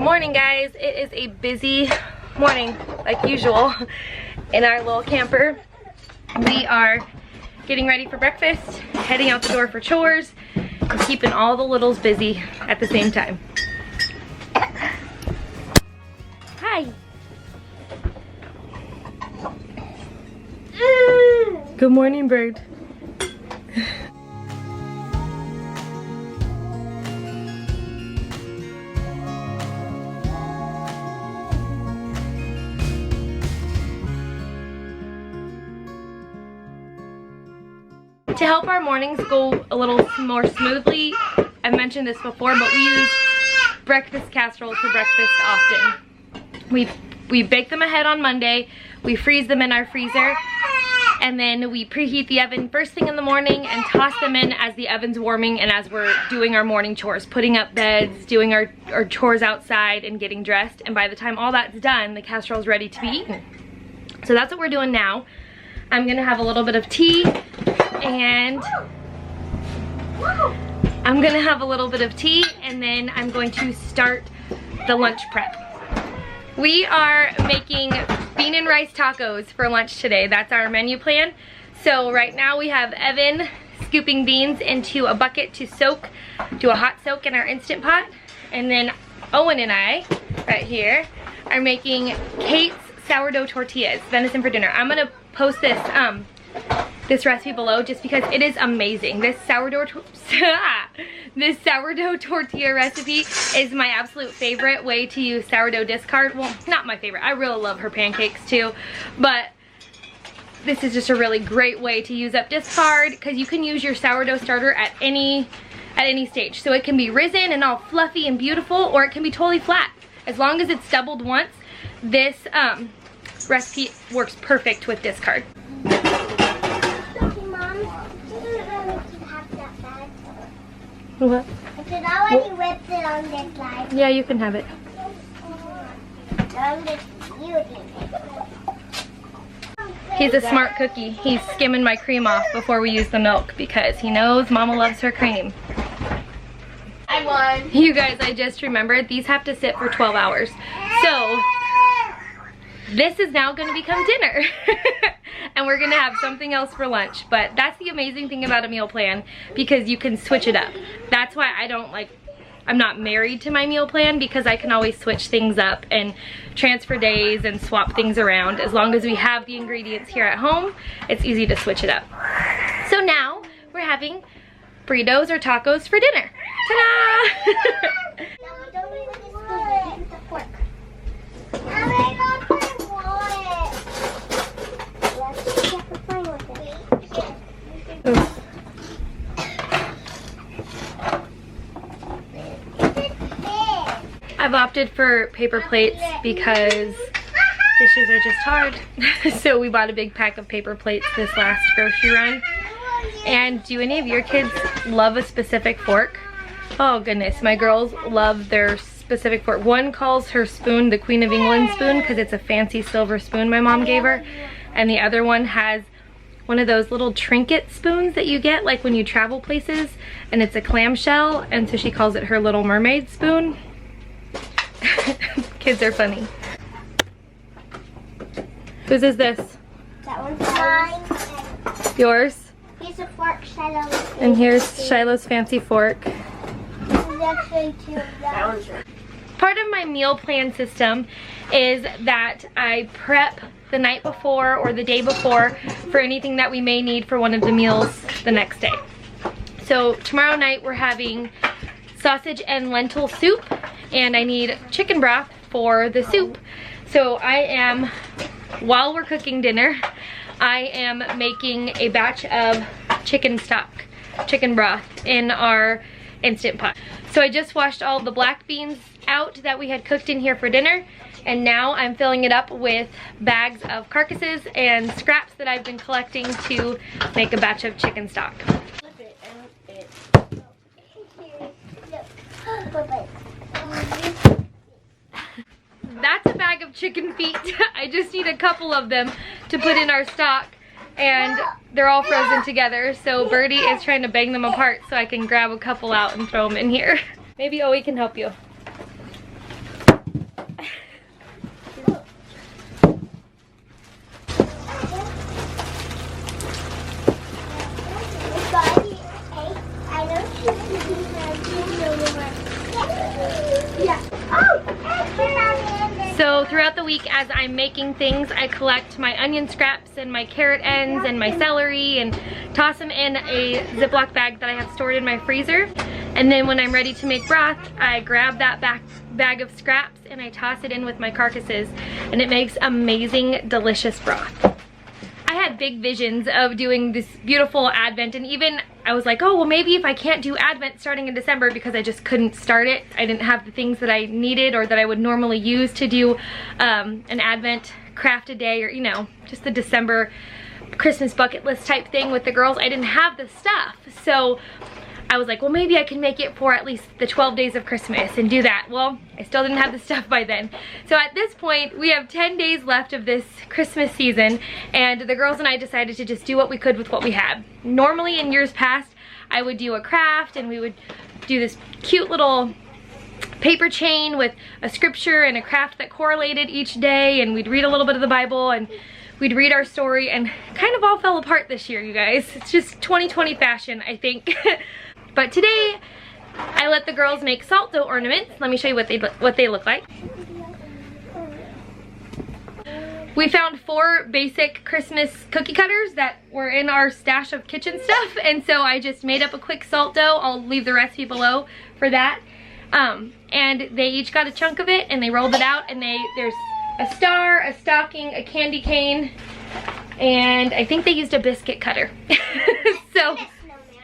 Good morning, guys. It is a busy morning like usual in our little camper. We are getting ready for breakfast, heading out the door for chores, and keeping all the littles busy at the same time. Hi. Good morning, bird. To help our mornings go a little more smoothly, I've mentioned this before, but we use breakfast casseroles for breakfast often. We bake them ahead on Monday, we freeze them in our freezer, and then we preheat the oven first thing in the morning and toss them in as the oven's warming and as we're doing our morning chores, putting up beds, doing our chores outside, and getting dressed. And by the time all that's done, the casserole's ready to be eaten. So that's what we're doing now. I'm gonna have a little bit of tea, and then I'm going to start the lunch prep. We are making bean and rice tacos for lunch today. That's our menu plan. So right now we have Evan scooping beans into a bucket to do a hot soak in our Instant Pot. And then Owen and I, right here, are making Kate's sourdough tortillas, venison for dinner. I'm gonna post this recipe below just because it is amazing. This sourdough tortilla recipe is my absolute favorite way to use sourdough discard. Well, not my favorite. I really love her pancakes too, but this is just a really great way to use up discard because you can use your sourdough starter at any stage. So it can be risen and all fluffy and beautiful, or it can be totally flat. As long as it's doubled once, this recipe works perfect with discard. What? I said I already whipped it on this side. Yeah, you can have it. He's a smart cookie. He's skimming my cream off before we use the milk because he knows Mama loves her cream. I won. You guys, I just remembered these have to sit for 12 hours. So this is now going to become dinner. And we're gonna have something else for lunch. But that's the amazing thing about a meal plan, because you can switch it up. That's why I'm not married to my meal plan, because I can always switch things up and transfer days and swap things around. As long as we have the ingredients here at home, it's easy to switch it up. So now we're having burritos or tacos for dinner. Ta-da! I've opted for paper plates because dishes are just hard. So we bought a big pack of paper plates this last grocery run. And do any of your kids love a specific fork? Oh goodness, my girls love their specific fork. One calls her spoon the Queen of England spoon because it's a fancy silver spoon my mom gave her. And the other one has one of those little trinket spoons that you get like when you travel places, and it's a clamshell, and so she calls it her Little Mermaid spoon. Kids are funny. Whose is this? That one's mine. Yours? Here's a fork, Shiloh. And here's Shiloh's fancy fork. There's actually two of them. Part of my meal plan system is that I prep the night before or the day before for anything that we may need for one of the meals the next day. So tomorrow night we're having sausage and lentil soup, and I need chicken broth for the soup. So while we're cooking dinner, I am making a batch of chicken broth in our Instant Pot. So I just washed all the black beans out that we had cooked in here for dinner, and now I'm filling it up with bags of carcasses and scraps that I've been collecting to make a batch of chicken stock. That's a bag of chicken feet. I just need a couple of them to put in our stock, and they're all frozen together. So Birdie is trying to bang them apart so I can grab a couple out and throw them in here. Maybe Owie can help you. So throughout the week as I'm making things, I collect my onion scraps and my carrot ends and my celery and toss them in a Ziploc bag that I have stored in my freezer. And then when I'm ready to make broth, I grab that bag of scraps and I toss it in with my carcasses, and it makes amazing, delicious broth. I had big visions of doing this beautiful Advent, and even I was like, oh, well maybe if I can't do Advent starting in December because I just couldn't start it. I didn't have the things that I needed or that I would normally use to do an Advent craft a day, or you know, just the December Christmas bucket list type thing with the girls. I didn't have the stuff. So I was like, well maybe I can make it for at least the 12 days of Christmas and do that. Well, I still didn't have the stuff by then. So at this point, we have 10 days left of this Christmas season, and the girls and I decided to just do what we could with what we had. Normally in years past, I would do a craft and we would do this cute little paper chain with a scripture and a craft that correlated each day, and we'd read a little bit of the Bible and we'd read our story, and kind of all fell apart this year, you guys. It's just 2020 fashion, I think. But today, I let the girls make Salto ornaments. Let me show you what they look like. We found 4 basic Christmas cookie cutters that were in our stash of kitchen stuff, and so I just made up a quick Salto. I'll leave the recipe below for that. And they each got a chunk of it, and they rolled it out, and there's a star, a stocking, a candy cane, and I think they used a biscuit cutter. So.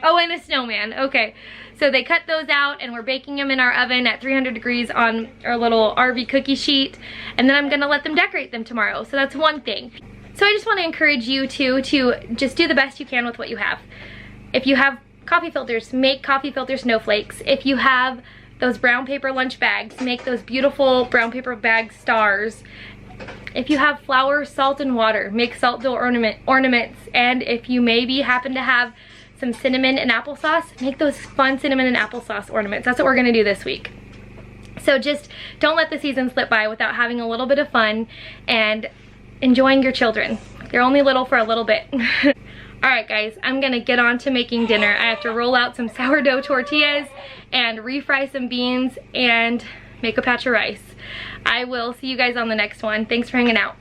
Oh, and a snowman. Okay. So they cut those out, and we're baking them in our oven at 300 degrees on our little RV cookie sheet. And then I'm going to let them decorate them tomorrow. So that's one thing. So I just want to encourage you to just do the best you can with what you have. If you have coffee filters, make coffee filter snowflakes. If you have those brown paper lunch bags, make those beautiful brown paper bag stars. If you have flour, salt, and water, make Salto ornaments. And if you maybe happen to have some cinnamon and applesauce, make those fun cinnamon and applesauce ornaments. That's what we're gonna do this week. So just don't let the season slip by without having a little bit of fun and enjoying your children. They're only little for a little bit. Alright guys, I'm gonna get on to making dinner. I have to roll out some sourdough tortillas and refry some beans and make a patch of rice. I will see you guys on the next one. Thanks for hanging out.